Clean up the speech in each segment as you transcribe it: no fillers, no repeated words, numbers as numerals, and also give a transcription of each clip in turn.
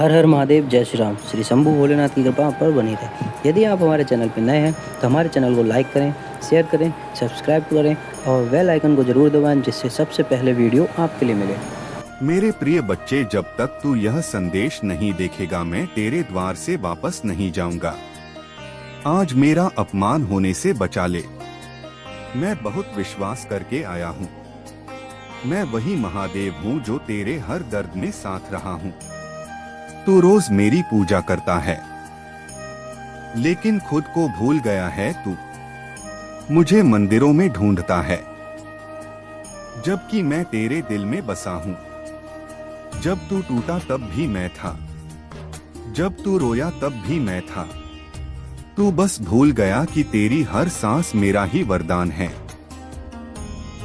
हर हर महादेव, जय श्री राम। श्री शंभू भोलेनाथ की कृपा पर बनी रहे। यदि आप हमारे चैनल पर नए हैं तो हमारे चैनल को लाइक करें, शेयर करें, सब्सक्राइब करें और बेल आइकन को जरूर दबाएं, जिससे सबसे पहले वीडियो आपके लिए मिले। मेरे प्रिय बच्चे, जब तक तू यह संदेश नहीं देखेगा मैं तेरे द्वार से वापस नहीं जाऊंगा। आज मेरा अपमान होने से बचा ले। मैं बहुत विश्वास करके आया हूँ। मैं वही महादेव हूँ जो तेरे हर दर्द में साथ रहा हूँ। तू रोज मेरी पूजा करता है, लेकिन खुद को भूल गया है। तू मुझे मंदिरों में ढूंढता है, जबकि मैं तेरे दिल में बसा हूँ। जब तू टूटा तब भी मैं था, जब तू रोया तब भी मैं था। तू बस भूल गया कि तेरी हर सांस मेरा ही वरदान है।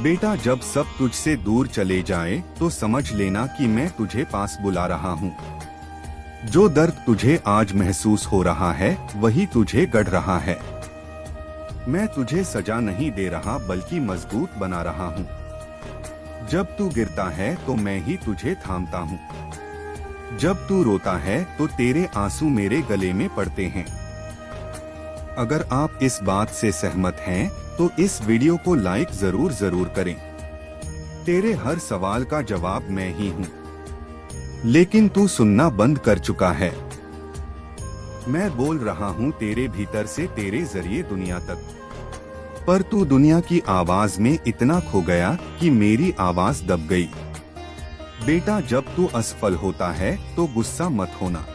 बेटा, जब सब तुझसे दूर चले जाए तो समझ लेना कि मैं तुझे पास बुला रहा हूँ। जो दर्द तुझे आज महसूस हो रहा है वही तुझे गढ़ रहा है। मैं तुझे सजा नहीं दे रहा बल्कि मजबूत बना रहा हूँ। जब तू गिरता है तो मैं ही तुझे थामता हूँ। जब तू रोता है तो तेरे आंसू मेरे गले में पड़ते हैं। अगर आप इस बात से सहमत हैं तो इस वीडियो को लाइक जरूर करें। तेरे हर सवाल का जवाब मैं ही हूँ, लेकिन तू सुनना बंद कर चुका है। मैं बोल रहा हूँ तेरे भीतर से, तेरे जरिए दुनिया तक, पर तू दुनिया की आवाज में इतना खो गया कि मेरी आवाज दब गई। बेटा, जब तू असफल होता है तो गुस्सा मत होना,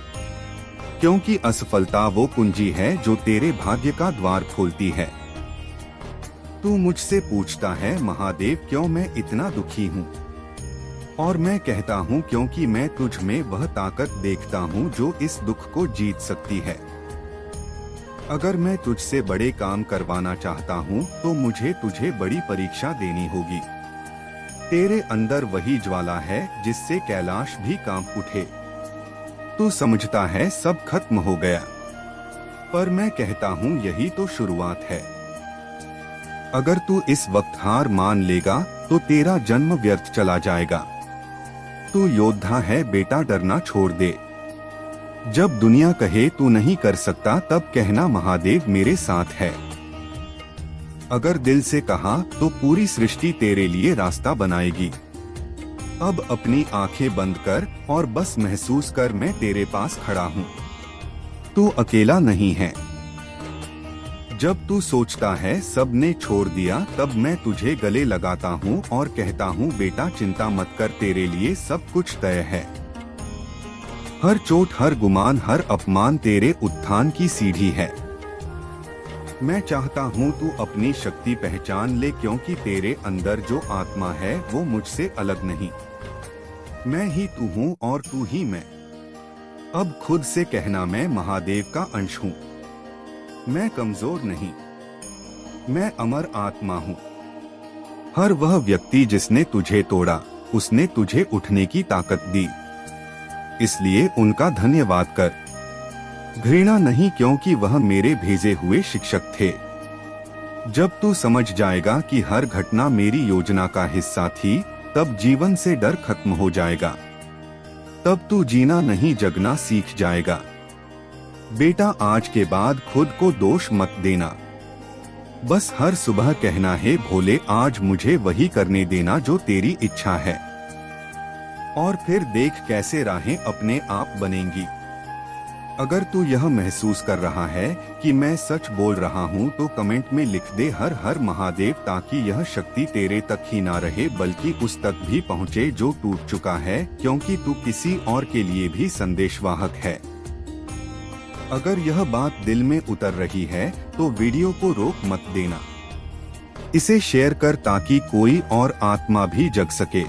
क्योंकि असफलता वो कुंजी है जो तेरे भाग्य का द्वार खोलती है। तू मुझसे पूछता है, महादेव क्यों मैं इतना दुखी हूँ? और मैं कहता हूँ क्योंकि मैं तुझ में वह ताकत देखता हूँ जो इस दुख को जीत सकती है। अगर मैं तुझसे बड़े काम करवाना चाहता हूँ तो मुझे तुझे बड़ी परीक्षा देनी होगी। तेरे अंदर वही ज्वाला है जिससे कैलाश भी कांप उठे। तू समझता है सब खत्म हो गया, पर मैं कहता हूँ यही तो शुरुआत है। अगर तू इस वक्त हार मान लेगा तो तेरा जन्म व्यर्थ चला जाएगा। तू योद्धा है बेटा, डरना छोड़ दे। जब दुनिया कहे तू नहीं कर सकता तब कहना महादेव मेरे साथ है। अगर दिल से कहा तो पूरी सृष्टि तेरे लिए रास्ता बनाएगी। अब अपनी आंखें बंद कर और बस महसूस कर मैं तेरे पास खड़ा हूँ। तू अकेला नहीं है। जब तू सोचता है सब ने छोड़ दिया तब मैं तुझे गले लगाता हूँ और कहता हूँ बेटा चिंता मत कर, तेरे लिए सब कुछ तय है। हर चोट, हर गुमान, हर अपमान तेरे उत्थान की सीढ़ी है। मैं चाहता हूँ तू अपनी शक्ति पहचान ले, क्योंकि तेरे अंदर जो आत्मा है वो मुझसे अलग नहीं। मैं ही तू हूँ और तू ही मैं। अब खुद से कहना, मैं महादेव का अंश हूँ। मैं कमजोर नहीं, मैं अमर आत्मा हूँ। हर वह व्यक्ति जिसने तुझे तोड़ा उसने तुझे उठने की ताकत दी, इसलिए उनका धन्यवाद कर। घृणा नहीं, क्योंकि वह मेरे भेजे हुए शिक्षक थे। जब तू समझ जाएगा कि हर घटना मेरी योजना का हिस्सा थी तब जीवन से डर खत्म हो जाएगा। तब तू जीना नहीं जगना सीख जाएगा। बेटा, आज के बाद खुद को दोष मत देना। बस हर सुबह कहना है, भोले आज मुझे वही करने देना जो तेरी इच्छा है। और फिर देख कैसे राहें अपने आप बनेंगी। अगर तू यह महसूस कर रहा है कि मैं सच बोल रहा हूँ तो कमेंट में लिख दे हर हर महादेव, ताकि यह शक्ति तेरे तक ही ना रहे बल्कि उस तक भी पहुँचे जो टूट चुका है, क्योंकि तू किसी और के लिए भी संदेशवाहक है। अगर यह बात दिल में उतर रही है तो वीडियो को रोक मत देना। इसे शेयर कर ताकि कोई और आत्मा भी जग सके।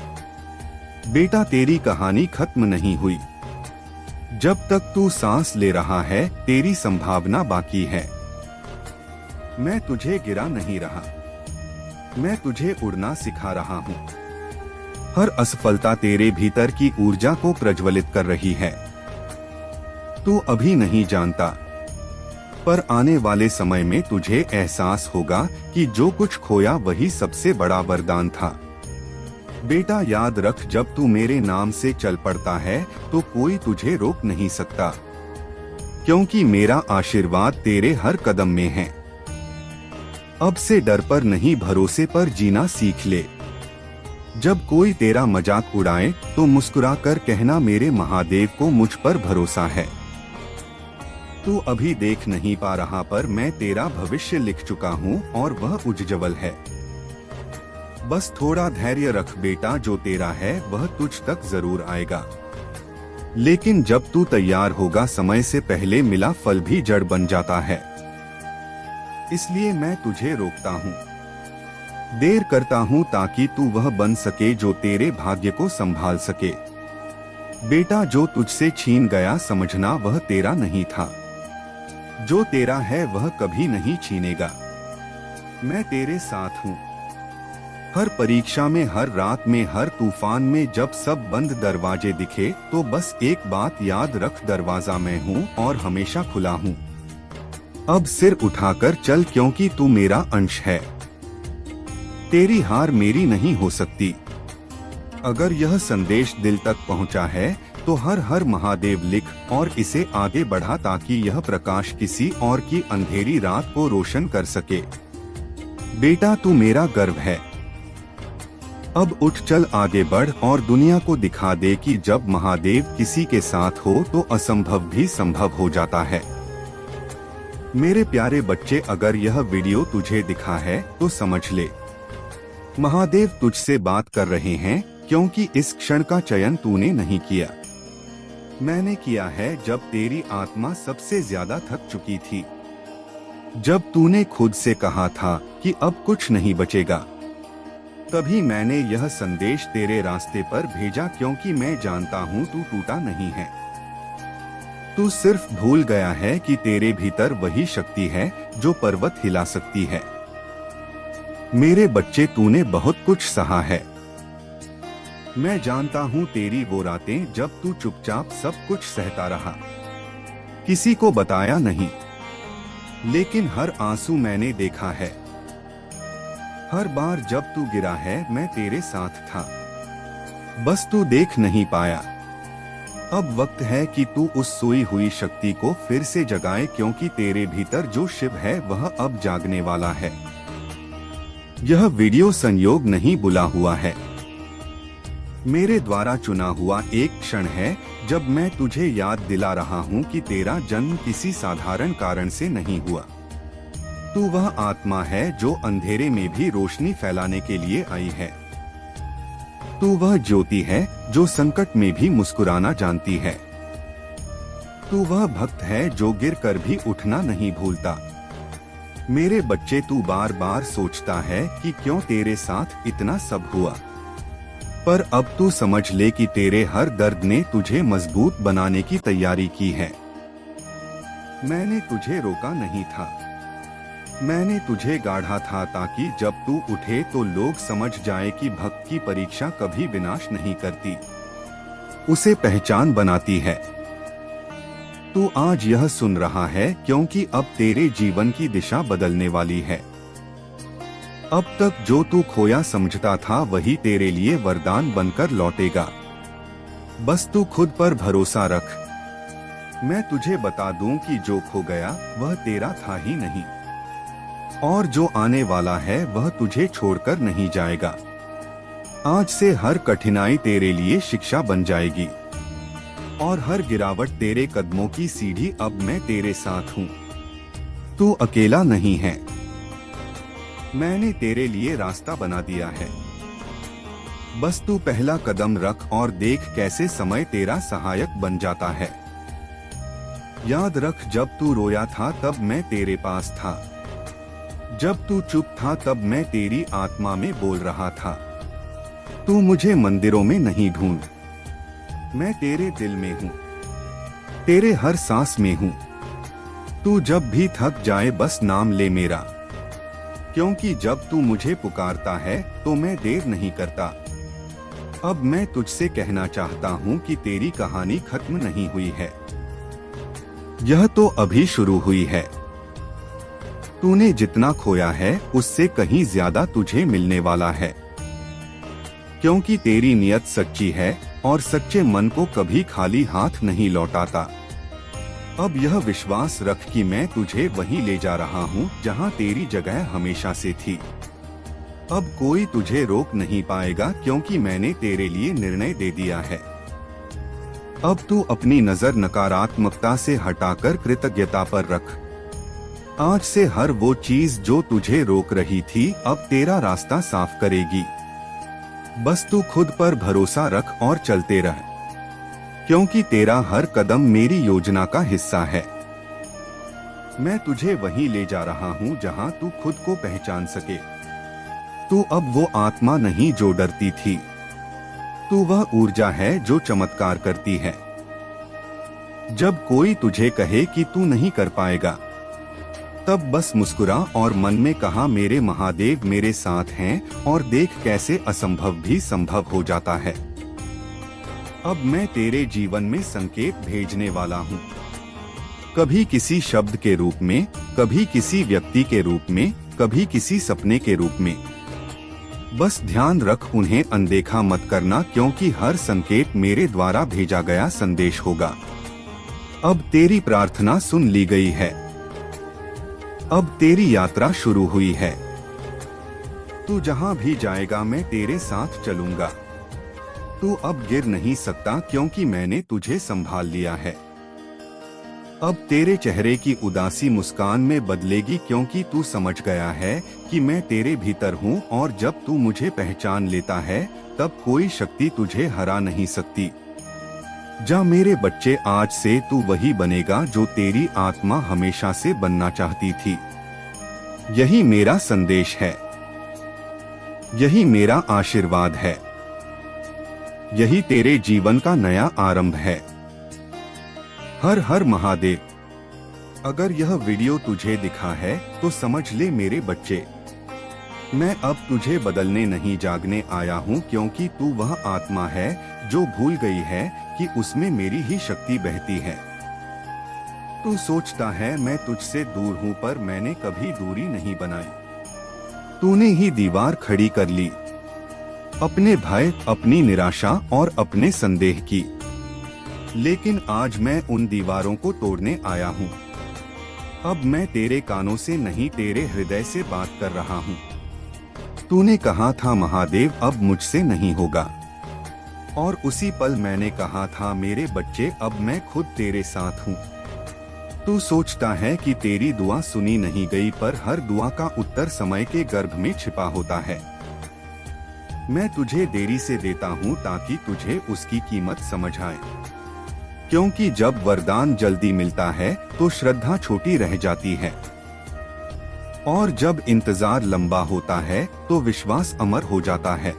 बेटा, तेरी कहानी खत्म नहीं हुई। जब तक तू सांस ले रहा है तेरी संभावना बाकी है। मैं तुझे गिरा नहीं रहा, मैं तुझे उड़ना सिखा रहा हूँ। हर असफलता तेरे भीतर की ऊर्जा को प्रज्वलित कर रही है। तू अभी नहीं जानता, पर आने वाले समय में तुझे एहसास होगा कि जो कुछ खोया वही सबसे बड़ा वरदान था। बेटा याद रख, जब तू मेरे नाम से चल पड़ता है तो कोई तुझे रोक नहीं सकता, क्योंकि मेरा आशीर्वाद तेरे हर कदम में है। अब से डर पर नहीं, भरोसे पर जीना सीख ले। जब कोई तेरा मजाक उड़ाए तो मुस्कुराकर कहना, मेरे महादेव को मुझ पर भरोसा है। तू अभी देख नहीं पा रहा, पर मैं तेरा भविष्य लिख चुका हूँ और वह उज्ज्वल है। बस थोड़ा धैर्य रख बेटा, जो तेरा है वह तुझ तक जरूर आएगा। लेकिन जब तू तैयार होगा, समय से पहले मिला फल भी जड़ बन जाता है। इसलिए मैं तुझे रोकता हूँ, देर करता हूँ, ताकि तू वह बन सके जो तेरे भाग्य को संभाल सके। बेटा, जो तुझसे छीन गया समझना वह तेरा नहीं था, जो तेरा है वह कभी नहीं छीनेगा। मैं तेरे साथ हूँ, हर परीक्षा में, हर रात में, हर तूफान में। जब सब बंद दरवाजे दिखे तो बस एक बात याद रख, दरवाजा मैं हूँ और हमेशा खुला हूँ। अब सिर उठाकर चल, क्योंकि तू मेरा अंश है। तेरी हार मेरी नहीं हो सकती। अगर यह संदेश दिल तक पहुंचा है तो हर हर महादेव लिख और इसे आगे बढ़ा, ताकि यह प्रकाश किसी और की अंधेरी रात को रोशन कर सके। बेटा, तू मेरा गर्व है। अब उठ, चल आगे बढ़ और दुनिया को दिखा दे कि जब महादेव किसी के साथ हो तो असंभव भी संभव हो जाता है। मेरे प्यारे बच्चे, अगर यह वीडियो तुझे दिखा है तो समझ ले, महादेव तुझसे बात कर रहे हैं, क्योंकि इस क्षण का चयन तूने नहीं किया, मैंने किया है। जब तेरी आत्मा सबसे ज्यादा थक चुकी थी, जब तूने खुद से कहा था कि अब कुछ नहीं बचेगा, तभी मैंने यह संदेश तेरे रास्ते पर भेजा, क्योंकि मैं जानता हूँ तू टूटा नहीं है। तू सिर्फ भूल गया है कि तेरे भीतर वही शक्ति है जो पर्वत हिला सकती है। मेरे बच्चे, तूने बहुत कुछ सहा है। मैं जानता हूँ तेरी वो रातें जब तू चुपचाप सब कुछ सहता रहा, किसी को बताया नहीं, लेकिन हर आंसू मैंने देखा है। हर बार जब तू गिरा है मैं तेरे साथ था, बस तू देख नहीं पाया। अब वक्त है कि तू उस सोई हुई शक्ति को फिर से जगाए, क्योंकि तेरे भीतर जो शिव है वह अब जागने वाला है। यह वीडियो संयोग नहीं बुला हुआ है, मेरे द्वारा चुना हुआ एक क्षण है, जब मैं तुझे याद दिला रहा हूँ कि तेरा जन्म किसी साधारण कारण से नहीं हुआ। तू वह आत्मा है जो अंधेरे में भी रोशनी फैलाने के लिए आई है। तू वह ज्योति है जो संकट में भी मुस्कुराना जानती है। तू वह भक्त है जो गिरकर भी उठना नहीं भूलता। मेरे बच्चे, तू बार बार सोचता है कि क्यों तेरे साथ इतना सब हुआ, पर अब तू समझ ले कि तेरे हर दर्द ने तुझे मजबूत बनाने की तैयारी की है। मैंने तुझे रोका नहीं था, मैंने तुझे गाढ़ा था, ताकि जब तू उठे तो लोग समझ जाए कि भक्त की परीक्षा कभी विनाश नहीं करती, उसे पहचान बनाती है। तू आज यह सुन रहा है क्योंकि अब तेरे जीवन की दिशा बदलने वाली है। अब तक जो तू खोया समझता था वही तेरे लिए वरदान बनकर लौटेगा। बस तू खुद पर भरोसा रख। मैं तुझे बता दूं कि जो खो गया वह तेरा था ही नहीं, और जो आने वाला है वह तुझे छोड़कर नहीं जाएगा। आज से हर कठिनाई तेरे लिए शिक्षा बन जाएगी, और हर गिरावट तेरे कदमों की सीढ़ी। अब मैं तेरे साथ हूँ, तू अकेला नहीं है। मैंने तेरे लिए रास्ता बना दिया है, बस तू पहला कदम रख और देख कैसे समय तेरा सहायक बन जाता है। याद रख, जब तू रोया था तब मैं तेरे पास था, जब तू चुप था तब मैं तेरी आत्मा में बोल रहा था। तू मुझे मंदिरों में नहीं ढूंढ, मैं तेरे दिल में हूँ, तेरे हर सांस में हूँ। तू जब भी थक जाए बस नाम ले मेरा, क्योंकि जब तू मुझे पुकारता है तो मैं देर नहीं करता। अब मैं तुझसे कहना चाहता हूँ कि तेरी कहानी खत्म नहीं हुई है, यह तो अभी शुरू हुई है। तूने जितना खोया है उससे कहीं ज्यादा तुझे मिलने वाला है, क्योंकि तेरी नियत सच्ची है और सच्चे मन को कभी खाली हाथ नहीं लौटाता। अब यह विश्वास रख कि मैं तुझे वहीं ले जा रहा हूँ जहाँ तेरी जगह हमेशा से थी। अब कोई तुझे रोक नहीं पाएगा क्योंकि मैंने तेरे लिए निर्णय दे दिया है। अब तू अपनी नजर नकारात्मकता से हटाकर कृतज्ञता पर रख। आज से हर वो चीज जो तुझे रोक रही थी अब तेरा रास्ता साफ करेगी। बस तू खुद पर भरोसा रख और चलते रह, क्योंकि तेरा हर कदम मेरी योजना का हिस्सा है। मैं तुझे वहीं ले जा रहा हूँ जहाँ तू खुद को पहचान सके। तू अब वो आत्मा नहीं जो डरती थी, तू वह ऊर्जा है जो चमत्कार करती है। जब कोई तुझे कहे कि तू नहीं कर पाएगा, तब बस मुस्कुरा और मन में कहा मेरे महादेव मेरे साथ हैं, और देख कैसे असंभव भी संभव हो जाता है। अब मैं तेरे जीवन में संकेत भेजने वाला हूँ, कभी किसी शब्द के रूप में, कभी किसी व्यक्ति के रूप में, कभी किसी सपने के रूप में। बस ध्यान रख, उन्हें अनदेखा मत करना, क्योंकि हर संकेत मेरे द्वारा भेजा गया संदेश होगा। अब तेरी प्रार्थना सुन ली गई है, अब तेरी यात्रा शुरू हुई है। तू जहां भी जाएगा मैं तेरे साथ चलूंगा। तू अब गिर नहीं सकता क्योंकि मैंने तुझे संभाल लिया है। अब तेरे चेहरे की उदासी मुस्कान में बदलेगी, क्योंकि तू समझ गया है कि मैं तेरे भीतर हूँ, और जब तू मुझे पहचान लेता है तब कोई शक्ति तुझे हरा नहीं सकती। जा मेरे बच्चे, आज से तू वही बनेगा जो तेरी आत्मा हमेशा से बनना चाहती थी। यही मेरा संदेश है, यही मेरा आशीर्वाद है, यही तेरे जीवन का नया आरंभ है। हर हर महादेव। अगर यह वीडियो तुझे दिखा है तो समझ ले मेरे बच्चे, मैं अब तुझे बदलने नहीं जागने आया हूँ, क्योंकि तू वह आत्मा है जो भूल गई है कि उसमें मेरी ही शक्ति बहती है। तू सोचता है मैं तुझसे दूर हूँ, पर मैंने कभी दूरी नहीं बनाई। तूने ही दीवार खड़ी कर ली, अपने भय, अपनी निराशा और अपने संदेह की। लेकिन आज मैं उन दीवारों को तोड़ने आया हूँ। अब मैं तेरे कानों से नहीं, तेरे हृदय से बात कर रहा हूँ। तूने कहा था महादेव अब मुझसे नहीं होगा, और उसी पल मैंने कहा था मेरे बच्चे अब मैं खुद तेरे साथ हूँ। तू सोचता है कि तेरी दुआ सुनी नहीं गई, पर हर दुआ का उत्तर समय के गर्भ में छिपा होता है। मैं तुझे देरी से देता हूँ ताकि तुझे उसकी कीमत समझ आए, क्योंकि जब वरदान जल्दी मिलता है तो श्रद्धा छोटी रह जाती है, और जब इंतजार लंबा होता है तो विश्वास अमर हो जाता है।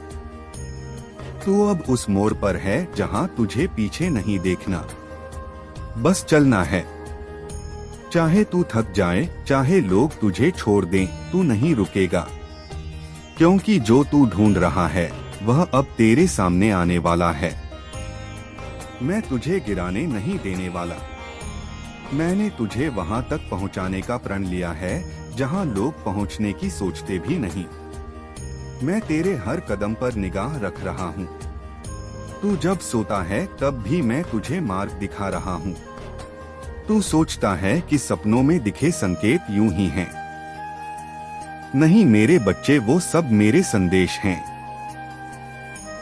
तू अब उस मोड़ पर है जहां तुझे पीछे नहीं देखना, बस चलना है। चाहे तू थक जाए, चाहे लोग तुझे छोड़ दें, तू नहीं रुकेगा, क्योंकि जो तू ढूंढ रहा है वह अब तेरे सामने आने वाला है। मैं तुझे गिराने नहीं देने वाला। मैंने तुझे वहां तक पहुंचाने का प्रण लिया है जहां लोग पहुंचने की सोचते भी नहीं। मैं तेरे हर कदम पर निगाह रख रहा हूं। तू जब सोता है तब भी मैं तुझे मार्ग दिखा रहा हूं। तू सोचता है कि सपनों में दिखे संकेत यूं ही हैं। नहीं मेरे बच्चे, वो सब मेरे संदेश हैं।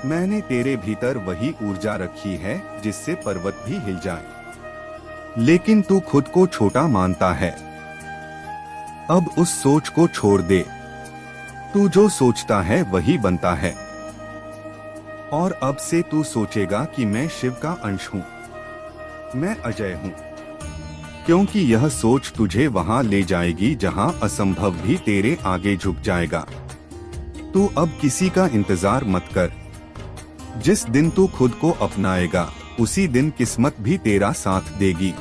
मैंने तेरे भीतर वही ऊर्जा रखी है जिससे पर्वत भी हिल जाए। लेकिन तू खुद को छोटा मानता है। अब उस सोच को छोड़ दे। तू जो सोचता है वही बनता है, और अब से तू सोचेगा कि मैं शिव का अंश हूँ, मैं अजय हूँ, क्योंकि यह सोच तुझे वहां ले जाएगी जहां असंभव भी तेरे आगे झुक जाएगा। तू अब किसी का इंतजार मत कर। जिस दिन तू खुद को अपनाएगा उसी दिन किस्मत भी तेरा साथ देगी।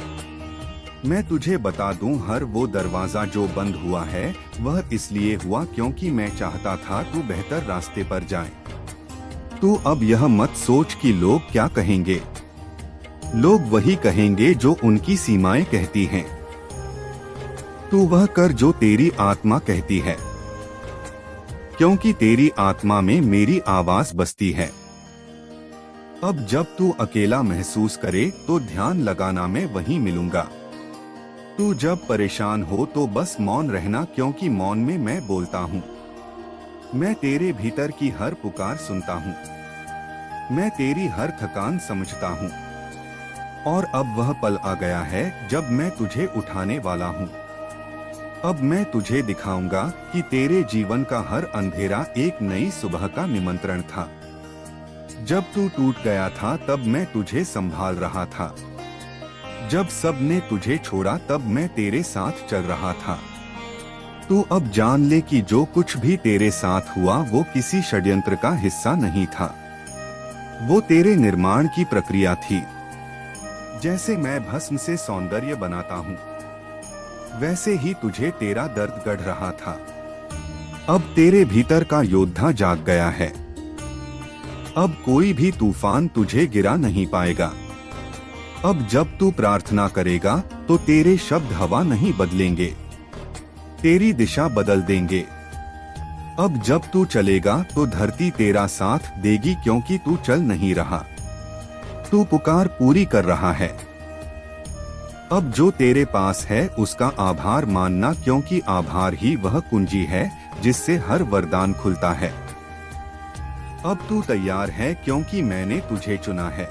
मैं तुझे बता दूं, हर वो दरवाजा जो बंद हुआ है वह इसलिए हुआ क्योंकि मैं चाहता था तू बेहतर रास्ते पर जाए। तू अब यह मत सोच कि लोग क्या कहेंगे। लोग वही कहेंगे जो उनकी सीमाएं कहती हैं। तू वह कर जो तेरी आत्मा कहती है। क्योंकि तेरी आत्मा में मेरी आवाज बसती है। अब जब तू अकेला महसूस करे तो ध्यान लगाना, मैं वहीं मिलूंगा। तू जब परेशान हो तो बस मौन रहना, क्योंकि मौन में मैं बोलता हूँ। मैं तेरे भीतर की हर पुकार सुनता हूँ, मैं तेरी हर थकान समझता हूँ। और अब वह पल आ गया है जब मैं तुझे उठाने वाला हूँ। अब मैं तुझे दिखाऊंगा कि तेरे जीवन का हर अंधेरा एक नई सुबह का निमंत्रण था। जब तू टूट गया था तब मैं तुझे संभाल रहा था। जब सब ने तुझे छोड़ा तब मैं तेरे साथ चल रहा था। तू अब जान ले कि जो कुछ भी तेरे साथ हुआ वो किसी षड्यंत्र का हिस्सा नहीं था। वो तेरे निर्माण की प्रक्रिया थी। जैसे मैं भस्म से सौंदर्य बनाता हूँ, वैसे ही तुझे तेरा दर्द गढ़ रहा था। अब तेरे भीतर का योद्धा जाग गया है। अब कोई भी तूफान तुझे गिरा नहीं पाएगा। अब जब तू प्रार्थना करेगा तो तेरे शब्द हवा नहीं बदलेंगे, तेरी दिशा बदल देंगे। अब जब तू चलेगा तो धरती तेरा साथ देगी, क्योंकि तू चल नहीं रहा, तू पुकार पूरी कर रहा है। अब जो तेरे पास है उसका आभार मानना, क्योंकि आभार ही वह कुंजी है जिससे हर वरदान खुलता है। अब तू तैयार है, क्योंकि मैंने तुझे चुना है।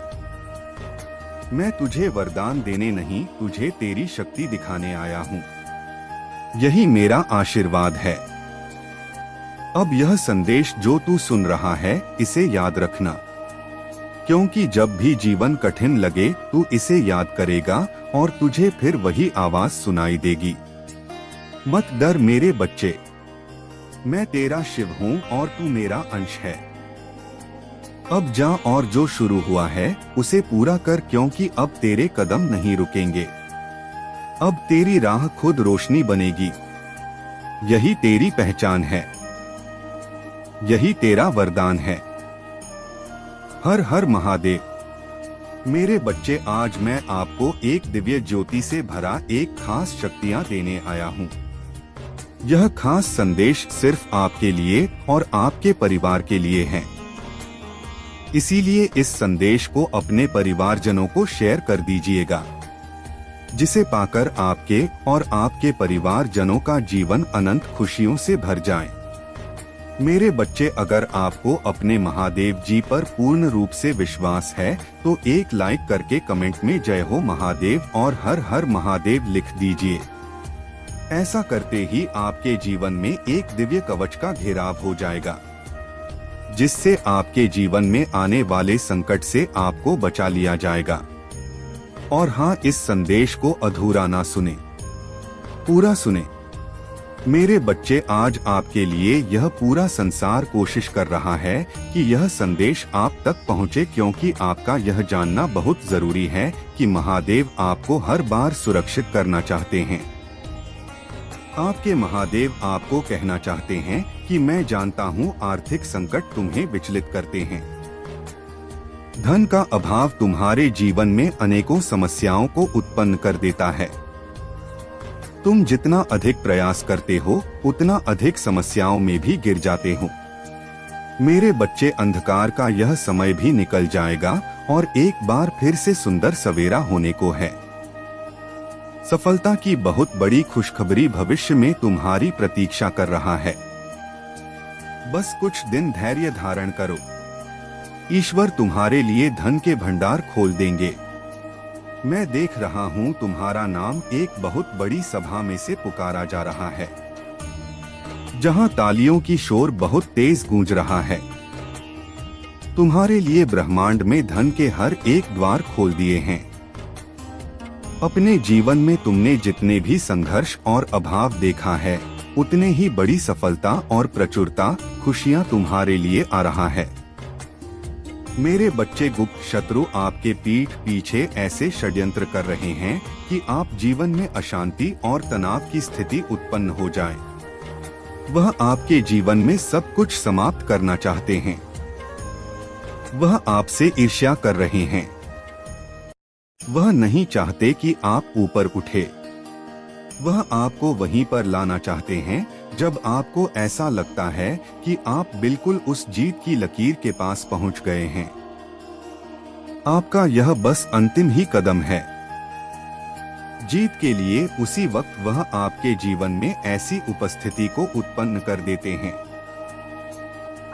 मैं तुझे वरदान देने नहीं, तुझे तेरी शक्ति दिखाने आया हूँ। यही मेरा आशीर्वाद है। अब यह संदेश जो तू सुन रहा है, इसे याद रखना, क्योंकि जब भी जीवन कठिन लगे तू इसे याद करेगा और तुझे फिर वही आवाज सुनाई देगी। मत डर मेरे बच्चे, मैं तेरा शिव हूँ और तू मेरा अंश है। अब जा और जो शुरू हुआ है उसे पूरा कर, क्योंकि अब तेरे कदम नहीं रुकेंगे। अब तेरी राह खुद रोशनी बनेगी। यही तेरी पहचान है, यही तेरा वरदान है। हर हर महादेव। मेरे बच्चे, आज मैं आपको एक दिव्य ज्योति से भरा एक खास शक्तियां देने आया हूँ। यह खास संदेश सिर्फ आपके लिए और आपके परिवार के लिए है। इसीलिए इस संदेश को अपने परिवारजनों को शेयर कर दीजिएगा, जिसे पाकर आपके और आपके परिवारजनों का जीवन अनंत खुशियों से भर जाए। मेरे बच्चे, अगर आपको अपने महादेव जी पर पूर्ण रूप से विश्वास है तो एक लाइक करके कमेंट में जय हो महादेव और हर हर महादेव लिख दीजिए। ऐसा करते ही आपके जीवन में एक दिव्य कवच का घेराव हो जाएगा, जिससे आपके जीवन में आने वाले संकट से आपको बचा लिया जाएगा। और हाँ, इस संदेश को अधूरा ना सुने, पूरा सुने। मेरे बच्चे, आज आपके लिए यह पूरा संसार कोशिश कर रहा है कि यह संदेश आप तक पहुंचे, क्योंकि आपका यह जानना बहुत जरूरी है कि महादेव आपको हर बार सुरक्षित करना चाहते हैं। आपके महादेव आपको कहना चाहते हैं कि मैं जानता हूँ आर्थिक संकट तुम्हें विचलित करते हैं। धन का अभाव तुम्हारे जीवन में अनेकों समस्याओं को उत्पन्न कर देता है। तुम जितना अधिक प्रयास करते हो उतना अधिक समस्याओं में भी गिर जाते हो। मेरे बच्चे, अंधकार का यह समय भी निकल जाएगा और एक बार फिर से सुंदर सवेरा होने को है। सफलता की बहुत बड़ी खुशखबरी भविष्य में तुम्हारी प्रतीक्षा कर रहा है। बस कुछ दिन धैर्य धारण करो, ईश्वर तुम्हारे लिए धन के भंडार खोल देंगे। मैं देख रहा हूँ तुम्हारा नाम एक बहुत बड़ी सभा में से पुकारा जा रहा है, जहाँ तालियों की शोर बहुत तेज गूंज रहा है। तुम्हारे लिए ब्रह्मांड में धन के हर एक द्वार खोल दिए हैं। अपने जीवन में तुमने जितने भी संघर्ष और अभाव देखा है, उतने ही बड़ी सफलता और प्रचुरता, खुशियां तुम्हारे लिए आ रहा है। मेरे बच्चे, गुप्त शत्रु आपके पीठ पीछे ऐसे षड्यंत्र कर रहे हैं कि आप जीवन में अशांति और तनाव की स्थिति उत्पन्न हो जाए। वह आपके जीवन में सब कुछ समाप्त करना चाहते हैं। वह आपसे ईर्ष्या कर रहे हैं। वह नहीं चाहते कि आप ऊपर उठे। वह आपको वहीं पर लाना चाहते हैं जब आपको ऐसा लगता है कि आप बिल्कुल उस जीत की लकीर के पास पहुंच गए हैं। आपका यह बस अंतिम ही कदम है। जीत के लिए उसी वक्त वह आपके जीवन में ऐसी उपस्थिति को उत्पन्न कर देते हैं।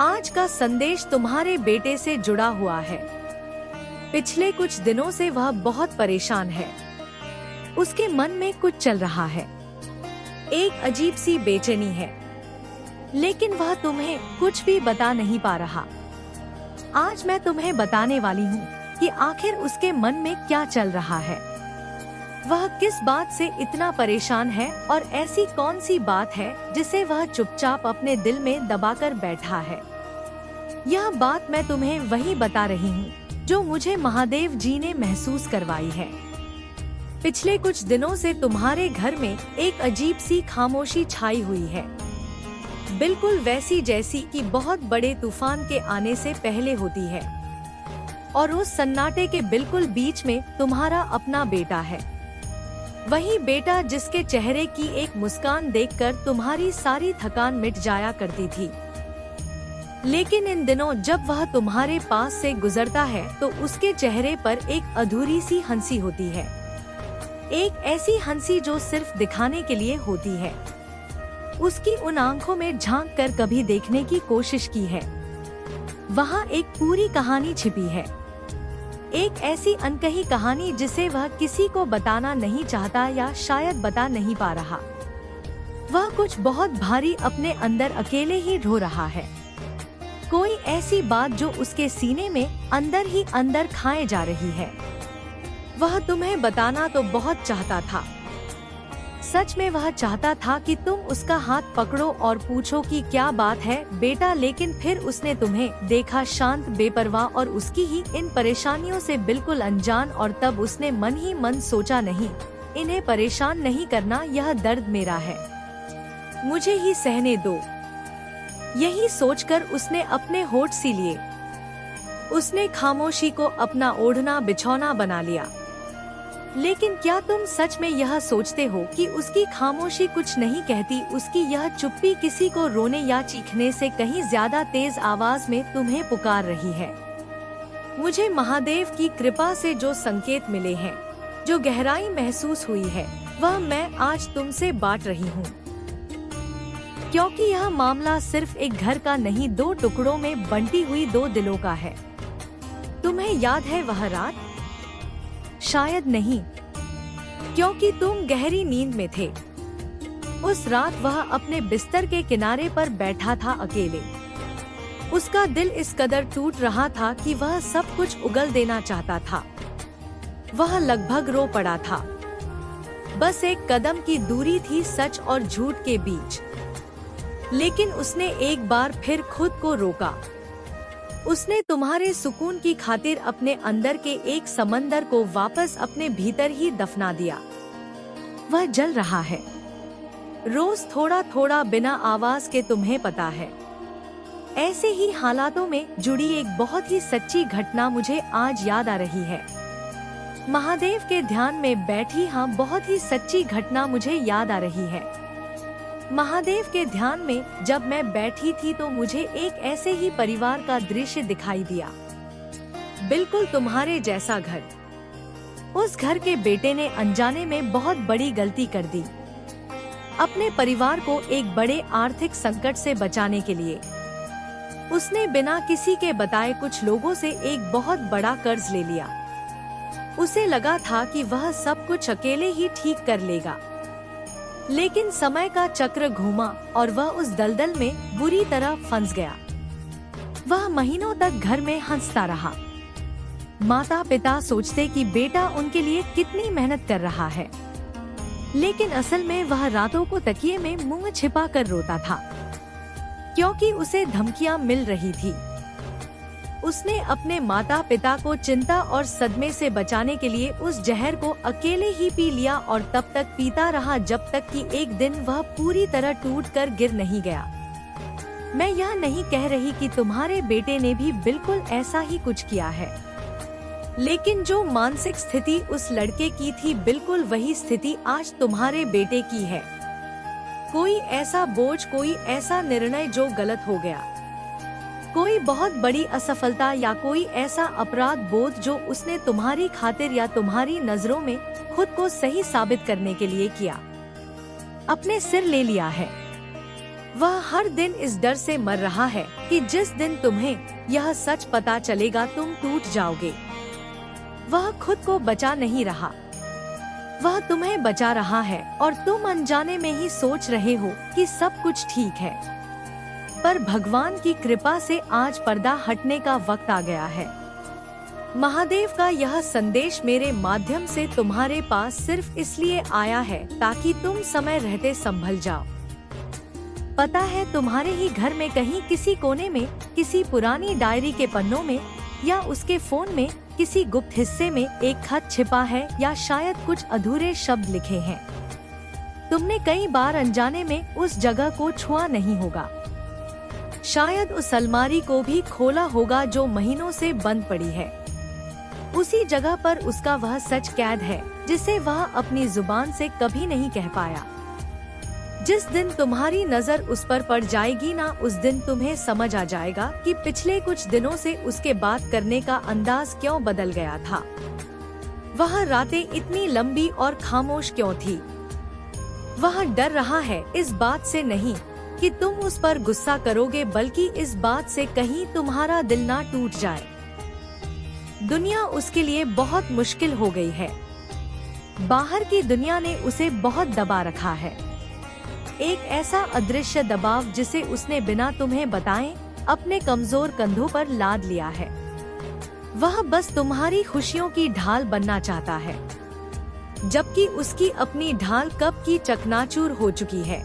आज का संदेश तुम्हारे बेटे से जुड़ा हुआ है। पिछले कुछ दिनों से वह बहुत परेशान है। उसके मन में कुछ चल रहा है, एक अजीब सी बेचैनी है, लेकिन वह तुम्हें कुछ भी बता नहीं पा रहा। आज मैं तुम्हें बताने वाली हूँ कि आखिर उसके मन में क्या चल रहा है, वह किस बात से इतना परेशान है और ऐसी कौन सी बात है जिसे वह चुपचाप अपने दिल में दबाकर बैठा है। यह बात मैं तुम्हें वही बता रही हूँ जो मुझे महादेव जी ने महसूस करवाई है। पिछले कुछ दिनों से तुम्हारे घर में एक अजीब सी खामोशी छाई हुई है, बिल्कुल वैसी जैसी कि बहुत बड़े तूफान के आने से पहले होती है। और उस सन्नाटे के बिल्कुल बीच में तुम्हारा अपना बेटा है, वही बेटा जिसके चेहरे की एक मुस्कान देखकर तुम्हारी सारी थकान मिट जाया करती थी। लेकिन इन दिनों जब वह तुम्हारे पास से गुजरता है तो उसके चेहरे पर एक अधूरी सी हंसी होती है, एक ऐसी हंसी जो सिर्फ दिखाने के लिए होती है। उसकी उन आंखों में झांक कर कभी देखने की कोशिश की है, वहाँ एक पूरी कहानी छिपी है, एक ऐसी अनकही कहानी जिसे वह किसी को बताना नहीं चाहता या शायद बता नहीं पा रहा। वह कुछ बहुत भारी अपने अंदर अकेले ही ढो रहा है, कोई ऐसी बात जो उसके सीने में अंदर ही अंदर खाए जा रही है। वह तुम्हें बताना तो बहुत चाहता था, सच में वह चाहता था कि तुम उसका हाथ पकड़ो और पूछो कि क्या बात है बेटा, लेकिन फिर उसने तुम्हें देखा शांत, बेपरवाह और उसकी ही इन परेशानियों से बिल्कुल अनजान, और तब उसने मन ही मन सोचा, नहीं, इन्हें परेशान नहीं करना, यह दर्द मेरा है, मुझे ही सहने दो। यही सोचकर उसने अपने होठ सी लिए, उसने खामोशी को अपना ओढ़ना बिछौना बना लिया। लेकिन क्या तुम सच में यह सोचते हो कि उसकी खामोशी कुछ नहीं कहती? उसकी यह चुप्पी किसी को रोने या चीखने से कहीं ज्यादा तेज आवाज में तुम्हें पुकार रही है। मुझे महादेव की कृपा से जो संकेत मिले हैं, जो गहराई महसूस हुई है, वह मैं आज तुमसे बांट रही हूँ, क्योंकि यह मामला सिर्फ एक घर का नहीं, दो टुकड़ों में बंटी हुई दो दिलों का है। तुम्हें याद है वह रात? शायद नहीं, क्योंकि तुम गहरी नींद में थे। उस रात वह अपने बिस्तर के किनारे पर बैठा था अकेले। उसका दिल इस कदर टूट रहा था कि वह सब कुछ उगल देना चाहता था। वह लगभग रो पड़ा था। बस एक कदम की दूरी थी सच और झूठ के बीच। लेकिन उसने एक बार फिर खुद को रोका। उसने तुम्हारे सुकून की खातिर अपने अंदर के एक समंदर को वापस अपने भीतर ही दफना दिया। वह जल रहा है, रोज थोड़ा थोड़ा, बिना आवाज के, तुम्हें पता है। ऐसे ही हालातों में जुड़ी एक बहुत ही सच्ची घटना मुझे आज याद आ रही है। महादेव के ध्यान में बैठी, हाँ, बहुत ही सच्ची घटना मुझे याद आ रही है। महादेव के ध्यान में जब मैं बैठी थी तो मुझे एक ऐसे ही परिवार का दृश्य दिखाई दिया, बिल्कुल तुम्हारे जैसा घर। उस घर के बेटे ने अनजाने में बहुत बड़ी गलती कर दी। अपने परिवार को एक बड़े आर्थिक संकट से बचाने के लिए उसने बिना किसी के बताए कुछ लोगों से एक बहुत बड़ा कर्ज ले लिया। उसे लगा था कि वह सब कुछ अकेले ही ठीक कर लेगा, लेकिन समय का चक्र घूमा और वह उस दलदल में बुरी तरह फंस गया। वह महीनों तक घर में हंसता रहा। माता पिता सोचते कि बेटा उनके लिए कितनी मेहनत कर रहा है, लेकिन असल में वह रातों को तकिए में मुंह छिपा कर रोता था, क्योंकि उसे धमकियां मिल रही थी। उसने अपने माता पिता को चिंता और सदमे से बचाने के लिए उस जहर को अकेले ही पी लिया और तब तक पीता रहा जब तक कि एक दिन वह पूरी तरह टूटकर गिर नहीं गया। मैं यह नहीं कह रही कि तुम्हारे बेटे ने भी बिल्कुल ऐसा ही कुछ किया है, लेकिन जो मानसिक स्थिति उस लड़के की थी, बिल्कुल वही स्थिति आज तुम्हारे बेटे की है। कोई ऐसा बोझ, कोई ऐसा निर्णय जो गलत हो गया, कोई बहुत बड़ी असफलता या कोई ऐसा अपराध बोध जो उसने तुम्हारी खातिर या तुम्हारी नजरों में खुद को सही साबित करने के लिए किया, अपने सिर ले लिया है। वह हर दिन इस डर से मर रहा है कि जिस दिन तुम्हें यह सच पता चलेगा तुम टूट जाओगे। वह खुद को बचा नहीं रहा, वह तुम्हें बचा रहा है और तुम अनजाने में ही सोच रहे हो कि सब कुछ ठीक है। पर भगवान की कृपा से आज पर्दा हटने का वक्त आ गया है। महादेव का यह संदेश मेरे माध्यम से तुम्हारे पास सिर्फ इसलिए आया है ताकि तुम समय रहते संभल जाओ। पता है तुम्हारे ही घर में कहीं किसी कोने में, किसी पुरानी डायरी के पन्नों में या उसके फोन में किसी गुप्त हिस्से में एक खत छिपा है या शायद कुछ अधूरे शब्द लिखे हैं। तुमने कई बार अनजाने में उस जगह को छुआ नहीं होगा, शायद उस अलमारी को भी खोला होगा जो महीनों से बंद पड़ी है। उसी जगह पर उसका वह सच कैद है जिसे वह अपनी जुबान से कभी नहीं कह पाया। जिस दिन तुम्हारी नजर उस पर पड़ जाएगी ना, उस दिन तुम्हें समझ आ जाएगा कि पिछले कुछ दिनों से उसके बात करने का अंदाज क्यों बदल गया था। वह रातें इतनी लंबी और खामोश क्यों थी। वह डर रहा है इस बात से नहीं कि तुम उस पर गुस्सा करोगे, बल्कि इस बात से कहीं तुम्हारा दिल ना टूट जाए। दुनिया उसके लिए बहुत मुश्किल हो गई है। बाहर की दुनिया ने उसे बहुत दबा रखा है, एक ऐसा अदृश्य दबाव जिसे उसने बिना तुम्हें बताए अपने कमजोर कंधों पर लाद लिया है। वह बस तुम्हारी खुशियों की ढाल बनना चाहता है, जबकि उसकी अपनी ढाल कब की चकनाचूर हो चुकी है।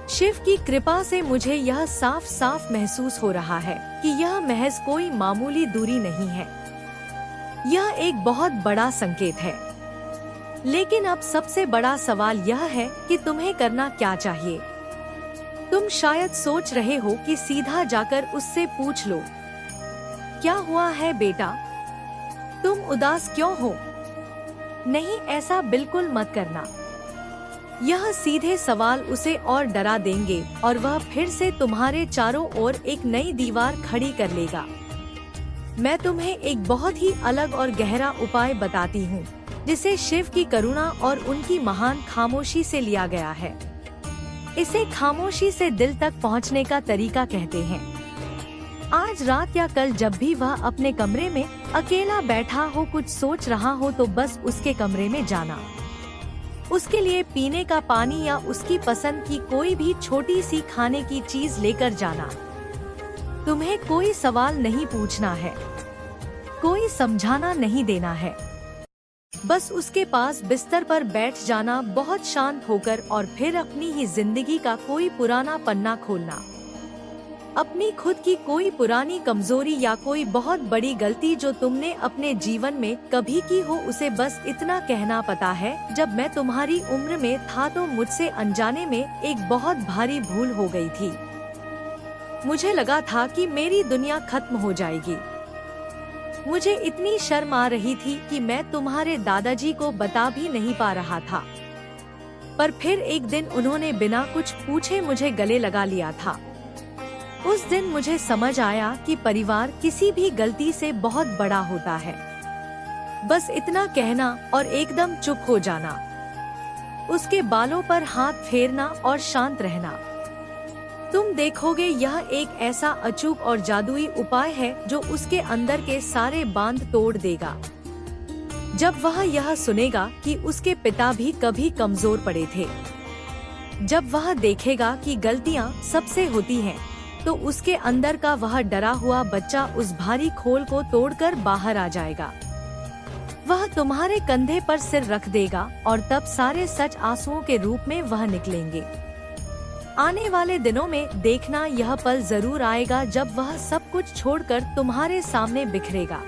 शिव की कृपा से मुझे यह साफ साफ महसूस हो रहा है कि यह महज कोई मामूली दूरी नहीं है, यह एक बहुत बड़ा संकेत है। लेकिन अब सबसे बड़ा सवाल यह है कि तुम्हें करना क्या चाहिए। तुम शायद सोच रहे हो कि सीधा जाकर उससे पूछ लो, क्या हुआ है बेटा, तुम उदास क्यों हो। नहीं, ऐसा बिल्कुल मत करना। यह सीधे सवाल उसे और डरा देंगे और वह फिर से तुम्हारे चारों ओर एक नई दीवार खड़ी कर लेगा। मैं तुम्हें एक बहुत ही अलग और गहरा उपाय बताती हूँ, जिसे शिव की करुणा और उनकी महान खामोशी से लिया गया है। इसे खामोशी से दिल तक पहुँचने का तरीका कहते हैं। आज रात या कल जब भी वह अपने कमरे में अकेला बैठा हो, कुछ सोच रहा हो, तो बस उसके कमरे में जाना, उसके लिए पीने का पानी या उसकी पसंद की कोई भी छोटी सी खाने की चीज लेकर जाना। तुम्हें कोई सवाल नहीं पूछना है, कोई समझाना नहीं देना है, बस उसके पास बिस्तर पर बैठ जाना बहुत शांत होकर, और फिर अपनी ही जिंदगी का कोई पुराना पन्ना खोलना। अपनी खुद की कोई पुरानी कमजोरी या कोई बहुत बड़ी गलती जो तुमने अपने जीवन में कभी की हो, उसे बस इतना कहना, पता है जब मैं तुम्हारी उम्र में था तो मुझसे अनजाने में एक बहुत भारी भूल हो गई थी। मुझे लगा था कि मेरी दुनिया खत्म हो जाएगी। मुझे इतनी शर्म आ रही थी कि मैं तुम्हारे दादाजी को बता भी नहीं पा रहा था। पर फिर एक दिन उन्होंने बिना कुछ पूछे मुझे गले लगा लिया था। उस दिन मुझे समझ आया कि परिवार किसी भी गलती से बहुत बड़ा होता है। बस इतना कहना और एकदम चुप हो जाना, उसके बालों पर हाथ फेरना और शांत रहना। तुम देखोगे यह एक ऐसा अचूक और जादुई उपाय है जो उसके अंदर के सारे बांध तोड़ देगा। जब वह यह सुनेगा कि उसके पिता भी कभी कमजोर पड़े थे, जब वह देखेगा कि गलतियां सबसे होती हैं, तो उसके अंदर का वह डरा हुआ बच्चा उस भारी खोल को तोड़कर बाहर आ जाएगा। वह तुम्हारे कंधे पर सिर रख देगा और तब सारे सच आंसुओं के रूप में वह निकलेंगे। आने वाले दिनों में देखना, यह पल जरूर आएगा जब वह सब कुछ छोड़कर तुम्हारे सामने बिखरेगा।